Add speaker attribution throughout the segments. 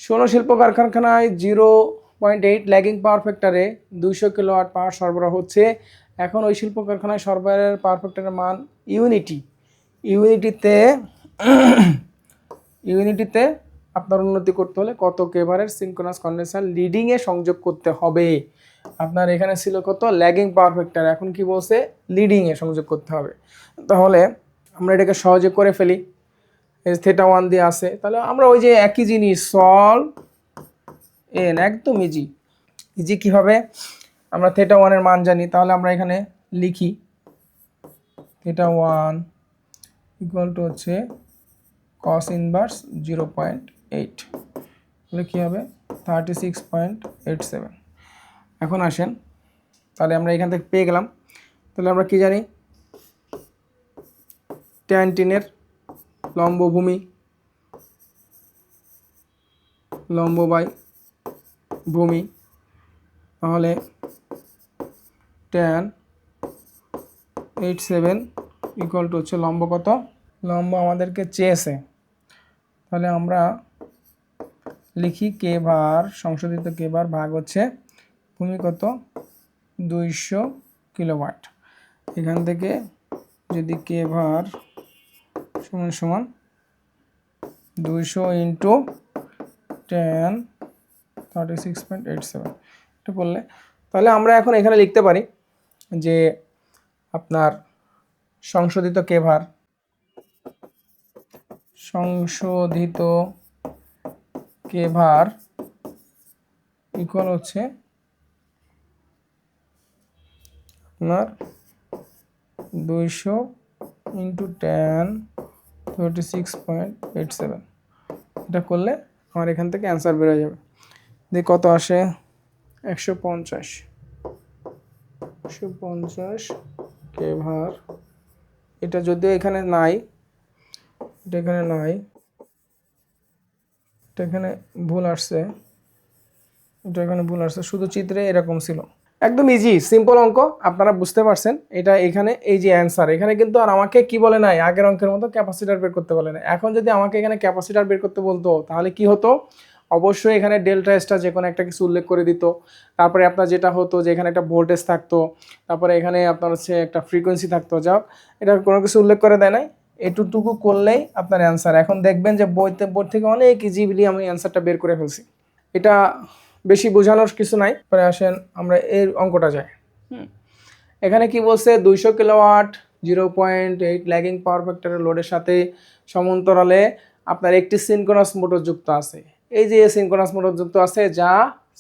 Speaker 1: ষোলো শিল্প কারখানায় 0.8 ল্যাগিং পাওয়ার ফ্যাক্টরে 200 কিলোওয়াট পাওয়ার সরবরাহ হচ্ছে। এখন ওই শিল্প কারখানায় সরবরাহের পাওয়ার ফ্যাক্টরের মান ইউনিটিতে আপনার উন্নতি করতে হলে কত কেভারের সিনক্রোনাস কন্ডেন্সার লিডিংয়ে সংযোগ করতে হবে। আপনার এখানে ছিল কত ল্যাগিং পাওয়ার ফ্যাক্টর, এখন কি বলছে লিডিংয়ে সংযোগ করতে হবে। তাহলে আমরা এটাকে সহজে করে ফেলি। θ1 দিয়ে আছে, তাহলে আমরা ওই যে একই জিনিস সলভ এন, একদম ইজি কিভাবে আমরা θ1 এর মান জানি, তাহলে আমরা এখানে লিখি θ1 ইকুয়াল টু হচ্ছে cos ইনভার্স 0.8, তাহলে কী হবে 36.87। এখন আসেন, তাহলে আমরা এখান থেকে পেয়ে গেলাম। তাহলে আমরা কি জানি tan টিনের লম্ব বাই ভূমি, তাহলে tan 87 ইকুয়াল টু হচ্ছে লম্ব কত, লম্ব আমাদেরকে চেয়েছে, তাহলে আমরা লিখি কে ভার সংশোধিত কে ভার ভাগ হচ্ছে ভূমি কত 200 কিলোওয়াট। এখান থেকে যদি কে ভার সমান সমান 200 ইন্টু tan 36.87 এটা করলে, তাহলে আমরা এখন এখানে লিখতে পারি যে আপনার সংশোধিত কে ভার ইকুয়াল হচ্ছে আপনার 200 ইন্টু tan 36.87, এটা করলে আমার এখান থেকে অ্যান্সার বেরোয় যাবে। দিয়ে কত আসে 150 কে ভার। এটা যদিও এখানে নাই, এটা এখানে ভুল আসছে, শুধু চিত্রে এরকম ছিল। একদম ইজি সিম্পল অঙ্ক, আপনারা বুঝতে পারছেন। এটা এখানে এই যে অ্যান্সার, এখানে কিন্তু আর আমাকে কি বলে নাই আগের অঙ্কের মতো ক্যাপাসিটার বের করতে বলে না। এখন যদি আমাকে এখানে ক্যাপাসিটার বের করতে বলতো তাহলে কি হতো, অবশ্যই এখানে ডেল্টা এসটা যে কোনো একটা কিছু উল্লেখ করে দিত। তারপরে আপনার যেটা হতো যে এখানে একটা ভোল্টেজ থাকতো, তারপরে এখানে আপনার হচ্ছে একটা ফ্রিকোয়েন্সি থাকতো, যাও এটা কোনো কিছু উল্লেখ করে দেয় নাই। এটুকু করলেই আপনার অ্যান্সার। এখন দেখবেন যে বই থেকে অনেক ইজিলি আমি অ্যান্সারটা বের করে ফেলছি। এটা বেশি বোঝানোর কিছু নাই। পরে আসেন আমরা এর অঙ্কটা যাই। এখানে কি বলছে 200 কিলোওয়াট 0.8 ল্যাগিং পাওয়ার ফ্যাক্টরের লোডের সাথে সমান্তরালে আপনার একটি সিনক্রোনাস মোটর যুক্ত আছে। এই যে সিনক্রোনাস মোটর যুক্ত আছে যা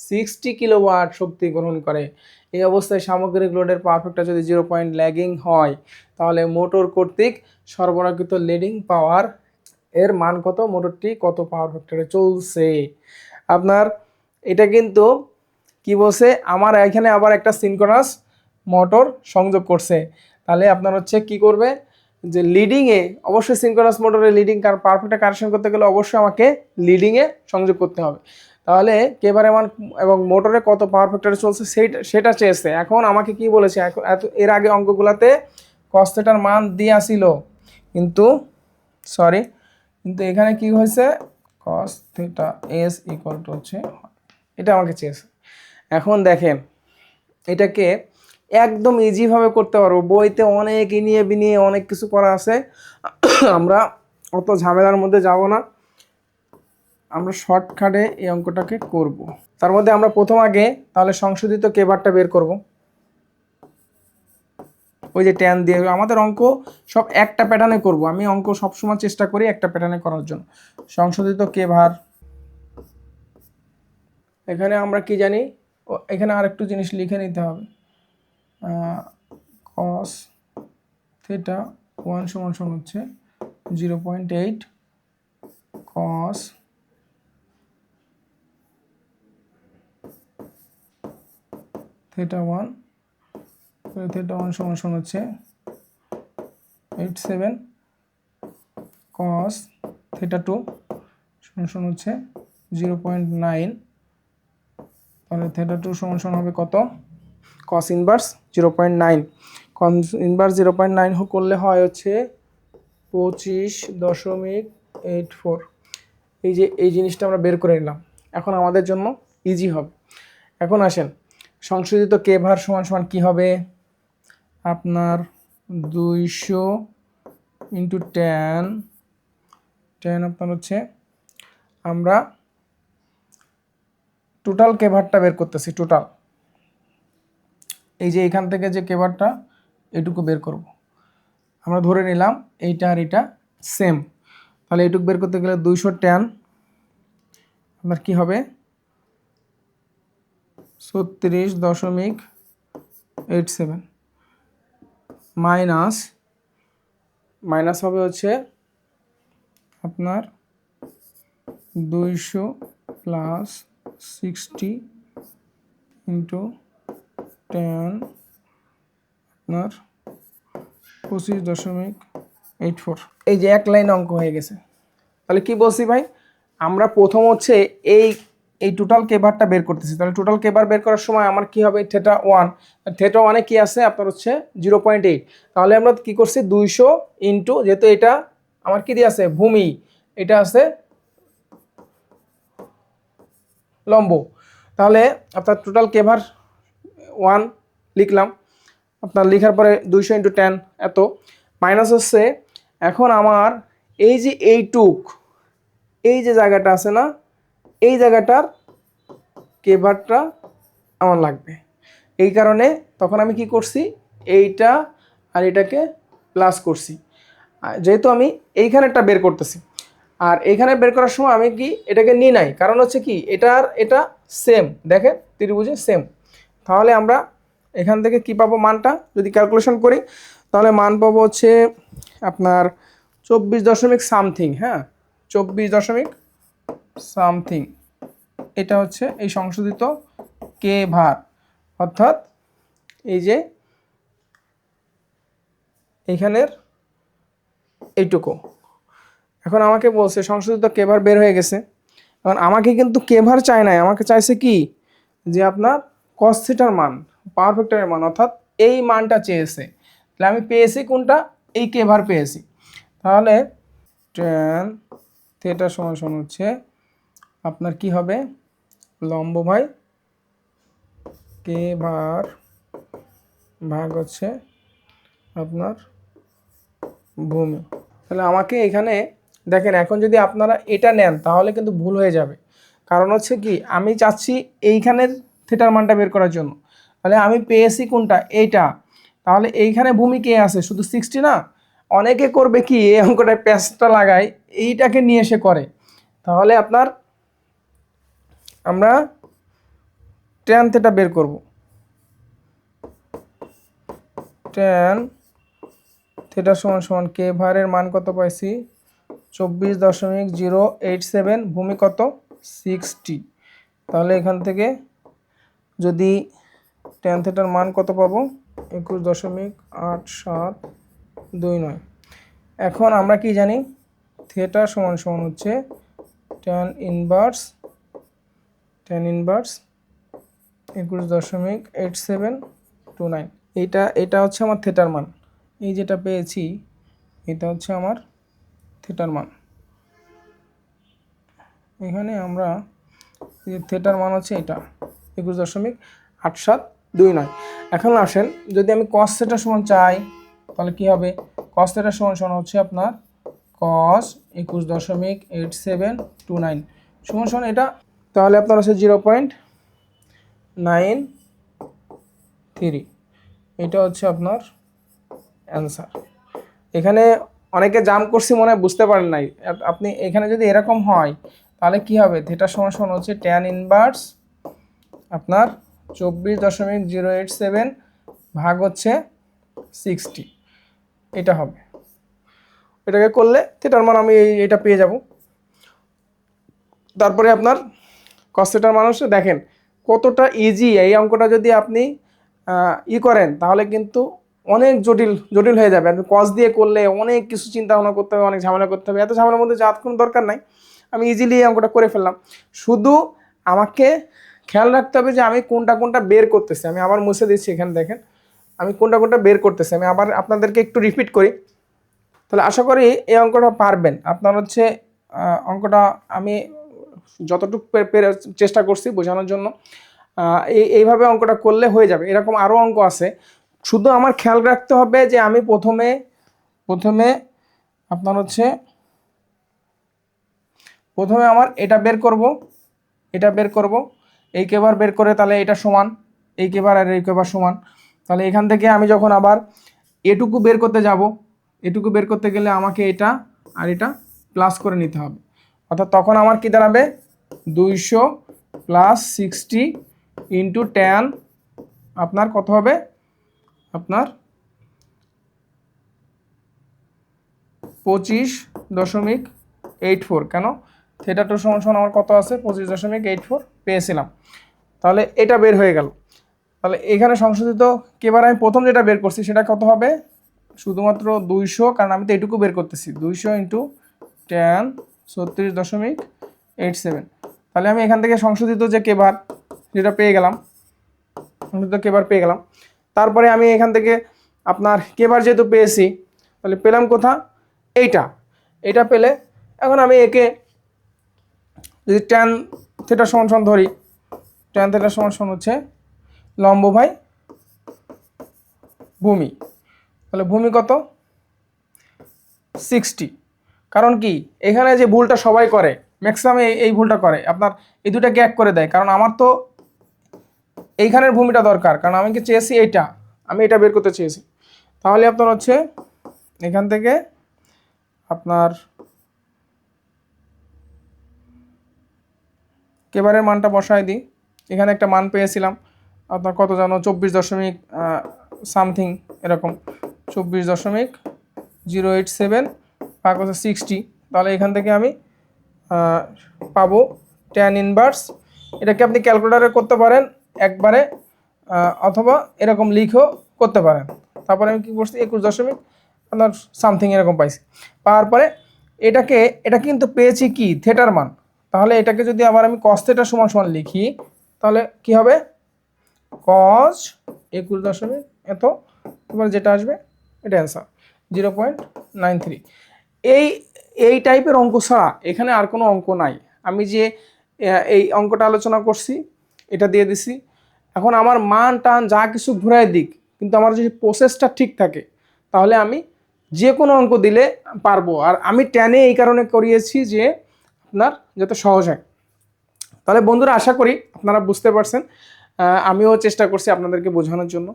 Speaker 1: 60 কিলোওয়াট শক্তি গ্রহণ করে। এই অবস্থায় সামগ্রিক লোডের পাওয়ার ফ্যাক্টর যদি 0 ল্যাগিং হয় তাহলে মোটর কর্তৃক সরবরাহকৃত লিডিং পাওয়ার এর মান কত, মোটরটি কত পাওয়ার ফ্যাক্টরে চলছে। আপনার এটা কিন্তু কি বলছে, আমার এখানে আবার একটা সিনক্রোনাস মোটর সংযোগ করছে, তাহলে আপনার হচ্ছে কি করবে যে লিডিংয়ে অবশ্যই সিনক্রোনাস মোটরের লিডিং পারফেক্টটা কারেকশন করতে গেলে অবশ্যই আমাকে লিডিংয়ে সংযোগ করতে হবে। তাহলে কেবারে মান এবং মোটরে কত পাওয়ার ফ্যাক্টরে চলছে সেটা চেয়েছে। এখন আমাকে কি বলেছে, এর আগে অঙ্কগুলোতে কস থিটার মান দিয়ে আসিল, কিন্তু এখানে কি হয়েছে cos theta S equal to হচ্ছে এটা আমাকে চেয়েছে। এখন দেখেন এটাকে একদম ইজিভাবে করতে পারবো, বইতে অনেক ইনিয়ে বিনিয়ে অনেক কিছু করা আছে, আমরা অত ঝামেলার মধ্যে যাব না, আমরা শর্টকাটে এই অঙ্কটাকে করব। তার মধ্যে আমরা প্রথম আগে তাহলে সংশোধিত কেভারটা বের করব। ওই যে ট্যান দিয়ে আমাদের অঙ্ক সব একটা প্যাটার্নে করব, আমি অঙ্ক সবসময় চেষ্টা করি একটা প্যাটার্নে করার জন্য। সংশোধিত কেভার এখানে আমরা কি জানি, এখানে আর একটু জিনিস লিখে নিতে হবে, cos থিটা 1 সমান হচ্ছে 0.8 cos থিটা 1 সমান হচ্ছে 87 cos থিটা 2 সমান হচ্ছে 0.9, তাহলে থিটা 2 সমান হবে কত, cos ইনভার্স 0.9, cos ইনভার্স 0.9 করলে হয় হচ্ছে 25.84। এই যে এই জিনিসটা আমরা বের করে নিলাম। এখন আমাদের জন্য ইজি হবে। এখন আসেন, সংশোধিত কে ভার সমান সমান কী হবে, আপনার 200 ইন্টু 10 আপনার হচ্ছে, আমরা টোটাল কে ভারটা বের করতেছি, টোটাল এই যে এখান থেকে যে কে ভারটা এটুকু বের করব। আমরা ধরে নিলাম এইটা আর এটা সেম, তাহলে এটুকু বের করতে গেলে 210 আপনার কী হবে 36.87 মাইনাস হবে হচ্ছে আপনার 200 প্লাস 60 ইন্টু 10 আপনার 25.84। এই যে এক লাইন অঙ্ক হয়ে গেছে। তাহলে কি বলছি ভাই, আমরা প্রথম হচ্ছে এই টোটাল কে ভারটা বের করতেছি। তাহলে টোটাল কে ভার বের করার সময় আমার কি হবে, থেটা 1, থেটা 1-এ কি আছে আপনার হচ্ছে 0.8। তাহলে আমরা কি করছি 200 ইন্টু, যেহেতু এটা আমার কি দিয়ে আছে ভূমি, এটা আছে লম্ব, তাহলে আপনার টোটাল কে ভার 1 লিখলাম। আপনার লেখার পরে 200 ইন্টু 10 এত, মাইনাস হচ্ছে এখন আমার এই যে এইটুক, এই যে জায়গাটা আছে না, এই জায়গাটার কে ভারটা আমার লাগবে। এই কারণে তখন আমি কি করছি, এইটা আর এটাকে প্লাস করছি, যেহেতু আমি এইখানেরটা বের করতেছি। আর এইখানে বের করার সময় আমি কি এটাকে নিই নাই, কারণ হচ্ছে কি এটা আর এটা সেম, দেখেন ত্রিভুজে সেম। তাহলে আমরা এখান থেকে কি পাবো, মানটা যদি ক্যালকুলেশন করি তাহলে মান পাবো হচ্ছে আপনার 24 সামথিং, হ্যাঁ 24 সামথিং। এটা হচ্ছে এই সংশোধিত কে ভার, অর্থাৎ এই যে এইখানের এইটুকু। এখন আমাকে বলছে সংশোধিত কে ভার বের হয়ে গেছে। এখন আমাকে কিন্তু কে ভার চাই নাই, আমাকে চাইছে কি যে আপনার কস থিটার মান, পাওয়ার ফ্যাক্টরের মান, অর্থাৎ এই মানটা চেয়েছে। তাহলে আমি পেয়েছি কোনটা, এই কে ভার পেয়েছি। তাহলে tan থিটা সমান সমান হচ্ছে আপনার কি হবে লম্ব বাই কে ভার ভাগ হচ্ছে আপনার ভূমি। তাহলে আমাকে এখানে দেখেন, এখন যদি আপনারা এটা নেন তাহলে কিন্তু ভুল হয়ে যাবে, কারণ হচ্ছে কি আমি চাচ্ছি এইখানের থিটার মানটা বের করার জন্য। তাহলে আমি পেয়েছি কোনটা, এইটা। তাহলে এইখানে ভূমি কে আছে শুধু 60 না, অনেকে করবে কি এই অঙ্কটায় প্যাচটা লাগায় এইটাকে নিয়ে এসে করে। তাহলে আপনার আমরা tan থিটা বের করব, tan থিটা সমান সমান কে ভারের মান কত পাইছি 24.087, ভূমি কত 60। তাহলে এখান থেকে যদি tan থিটার মান কত পাবো 21.8729। এখন আমরা কি জানি, থিটা সমান সমান হচ্ছে tan ইনভার্স 21.8729। এটা হচ্ছে আমার থিটার মান, এই যেটা পেয়েছি এটা হচ্ছে আমার থিটার মান। এখানে আমরা থিটার মান হচ্ছে এটা 21.8729। এখন আসেন, যদি আমি কস থিটা সমান চাই তাহলে কি হবে, কস থিটা সমান সমান হচ্ছে আপনার কস 21.8729 সমান সমান এটা। তাহলে আপনার হচ্ছে 0.93, এটা হচ্ছে আপনার অ্যান্সার। এখানে অনেকে জাম করছি মনে হয় বুঝতে পারেন নাই। আপনি এখানে যদি এরকম হয় তাহলে কি হবে, থিটা সমান সমান হচ্ছে tan ইনভার্স আপনার 24.087 ভাগ হচ্ছে 60, এটা হবে। এটাকে করলে থিটার মান আমি এটা পেয়ে যাব। তারপরে আপনার কস থিটার মান হচ্ছে, দেখেন কতটা ইজি। এই অঙ্কটা যদি আপনি করেন তাহলে কিন্তু অনেক জটিল হয়ে যাবে। আপনি কস দিয়ে করলে অনেক কিছু চিন্তা ভাবনা করতে হবে, অনেক ঝামেলা করতে হবে। এত ঝামেলার মধ্যে যাওয়ার কোনো দরকার নাই, আমি ইজিলি এই অঙ্কটা করে ফেললাম। শুধু আমাকে খেয়াল রাখতে হবে যে আমি কোনটা বের করতেছি। আমি আবার মুছে দিচ্ছি, এখানে দেখেন আমি কোনটা বের করতেছি। আমি আবার আপনাদেরকে একটু রিপিট করি, তাহলে আশা করি এই অঙ্কটা পারবেন। আপনার হচ্ছে অঙ্কটা আমি যতটুকু চেষ্টা করছি বোঝানোর জন্য। এইভাবে অঙ্কটা করলে হয়ে যাবে। এরকম আরও অঙ্ক আছে, শুধু আমার খেয়াল রাখতে হবে যে আমি প্রথমে আপনার হচ্ছে প্রথমে আমার এটা বের করব, এই কেবার বের করে তাহলে এটা সমান এই কেবার আর এই কেবার সমান। তাহলে এখান থেকে আমি যখন আবার এটুকু বের করতে যাব, এটুকু বের করতে গেলে আমাকে এটা আর এটা প্লাস করে নিতে হবে, অর্থাৎ তখন আমার কি দাঁড়াবে 200 প্লাস 60 ইন্টু ট্যান আপনার কত হবে, আপনার 25.84। কেন থিটা টু সমান সমান আমার কত আছে 25.84 পেয়েছিলাম। তাহলে এটা বের হয়ে গেল। তাহলে এখানে সংশোধিত কেবার আমি প্রথম যেটা বের করছি সেটা কত হবে, শুধুমাত্র 200, কারণ আমি তো এটুকু বের করতেছি, 200 ইন্টু ট্যান 36.87। তাহলে আমি এখান থেকে সংশোধিত যে কেবার যেটা পেয়ে গেলাম, তারপরে আমি এখান থেকে আপনার কেবার যেহেতু পেয়েছি, তাহলে পেলাম কোথা, এইটা পেলে এখন আমি একে যদি ট্যান থিটা সমান সমান ধরি, ট্যান থিটা সমান সমান হচ্ছে লম্ব বাই ভূমি। তাহলে ভূমি কত 60। কারণ কি এখানে যে ভুলটা সবাই করে, ম্যাক্সিমাম এই ভুলটা করে, আপনার এই দুটাকে এক করে দেয়। কারণ আমার তো এইখানের ভূমিটা দরকার, কারণ আমি কি চেয়েছি এইটা, আমি এটা বের করতে চেয়েছি। তাহলে আপনার হচ্ছে এখান থেকে আপনার কেবারের মানটা বসায় দিই। এখানে একটা মান পেয়েছিলাম আপনার কত জানো 24 দশমিক সামথিং এরকম, 24.087 ভাগ হচ্ছে 60। তাহলে এখান থেকে আমি পাবো ট্যান ইনভার্স। এটাকে আপনি ক্যালকুলেটারে করতে পারেন একবারে, অথবা এরকম লিখেও করতে পারেন। তারপরে আমি কী করছি 21 দশমিক আপনার সামথিং এরকম পাইছি। পাওয়ার পরে এটা কিন্তু পেয়েছি কি থিটার মান। তাহলে এটাকে যদি আবার আমি কস থিটা সমান সমান লিখি, তাহলে কি হবে কস 21 দশমিক এত, এবার যেটা আসবে এটা অ্যান্সার 0.93। এই টাইপের অঙ্ক ছাড়া এখানে আর কোনো অঙ্ক নাই। আমি যে এই অঙ্কটা আলোচনা করছি এটা দিয়ে দিছি, এখন আমার মান টান যা কিছু ঘুরায় দিক, কিন্তু আমার যদি প্রসেসটা ঠিক থাকে তাহলে আমি যে কোনো অঙ্ক দিলে পারবো। আর আমি টেনে এই কারণে করিয়েছি যে আপনার যাতে সহজ হয়। তাহলে বন্ধুরা আশা করি আপনারা বুঝতে পারছেন, আমিও চেষ্টা করছি আপনাদেরকে বোঝানোর জন্য।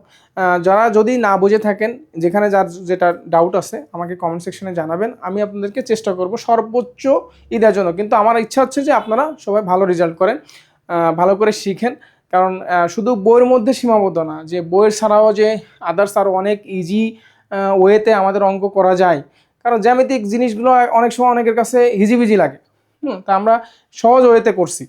Speaker 1: যারা যদি না বুঝে থাকেন, যেখানে যার যেটা ডাউট আছে আমাকে কমেন্ট সেকশনে জানাবেন, আমি আপনাদেরকে চেষ্টা করব সর্বোচ্চ দেওয়ার জন্য। কিন্তু আমার ইচ্ছা হচ্ছে যে আপনারা সবাই ভালো রেজাল্ট করেন, ভালো করে শিখেন। কারণ শুধু বইয়ের মধ্যে সীমাবদ্ধ না, যে বইয়ের ছাড়াও যে আদার্স আরও অনেক ইজি ওয়েতে আমাদের অঙ্ক করা যায়। কারণ জ্যামিতিক জিনিসগুলো অনেক সময় অনেকের কাছে হিজিবিজি লাগে, তা আমরা সহজ ওয়েতে করছি।